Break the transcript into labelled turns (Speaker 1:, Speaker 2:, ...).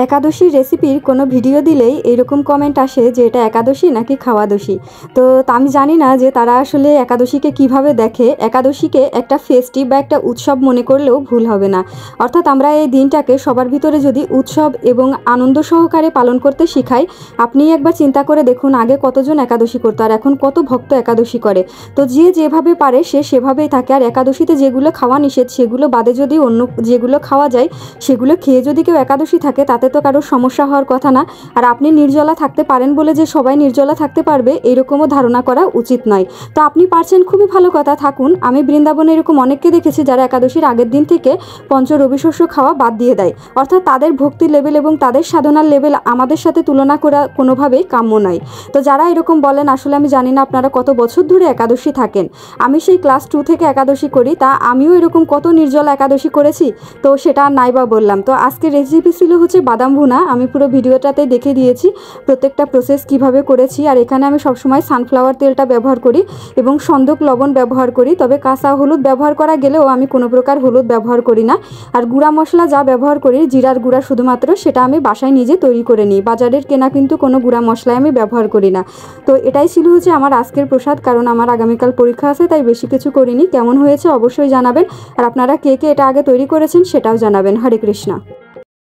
Speaker 1: একাদশীর রেসিপির কোনো ভিডিও দিলেই এরকম কমেন্ট আসে যে এটা একাদশী নাকি খাওয়াদশী। তো আমি জানি না যে তারা আসলে একাদশীকে কিভাবে দেখে। একাদশীকে একটা ফেস্টিভ বা একটা উৎসব মনে করলেও ভুল হবে না। অর্থাৎ আমরা এই দিনটাকে সবার ভিতরে যদি উৎসব এবং আনন্দ সহকারে পালন করতে শিখাই, আপনি একবার চিন্তা করে দেখুন আগে কতজন একাদশী করতো আর এখন কত ভক্ত একাদশী করে। তো যে যেভাবে পারে সে সেভাবেই থাকে। আর একাদশীতে যেগুলো খাওয়া নিষেধ সেগুলো বাদে যদি অন্য যেগুলো খাওয়া যায় সেগুলো খেয়ে যদি কেউ একাদশী থাকে তাতে তো কারোর সমস্যা হওয়ার কথা না। আর আপনি নির্জলা থাকতে পারেন বলে যে সবাই নির্জলা থাকতে পারবে এরকমও ধারণা করা উচিত নয়। তো আপনি পারছেন, খুবই ভালো কথা, থাকুন। আমি বৃন্দাবনে এরকম অনেককে দেখেছি যারা একাদশীর আগের দিন থেকে পঞ্চ রবিশস্য খাওয়া বাদ দিয়ে দেয়। অর্থাৎ তাদের ভক্তির লেভেল এবং তাদের সাধনার লেভেল আমাদের সাথে তুলনা করা কোনোভাবেই কাম্য নয়। তো যারা এরকম বলেন, আসলে আমি জানি না আপনারা কত বছর ধরে একাদশী থাকেন। আমি সেই ক্লাস 2 থেকে একাদশী করি, তা আমিও এরকম কত নির্জলা একাদশী করেছি। তো সেটা নাইবা বললাম। তো আজকের রেসিপি ছিল হচ্ছে বাদাম ভুনা। আমি পুরো ভিডিওটাতে দেখে দিয়েছি প্রত্যেকটা প্রসেস কিভাবে করেছি। আর এখানে আমি সবসময় সানফ্লাওয়ার তেলটা ব্যবহার করি এবং সন্দক লবণ ব্যবহার করি। তবে কাঁচা হলুদ ব্যবহার করা গেলেও আমি কোনো প্রকার হলুদ ব্যবহার করি না। আর গুঁড়া মশলা যা ব্যবহার করি, জিরার গুঁড়া শুধুমাত্র, সেটা আমি বাসায় নিজে তৈরি করে নিই। বাজারের কেনা কিন্তু কোনো গুঁড়া মশলাই আমি ব্যবহার করি না। তো এটাই ছিল হচ্ছে আমার আজকের প্রসাদ, কারণ আমার আগামীকাল পরীক্ষা আছে, তাই বেশি কিছু করিনি। কেমন হয়েছে অবশ্যই জানাবেন। আর আপনারা কে কে এটা আগে তৈরি করেছেন সেটাও জানাবেন। হরে কৃষ্ণ।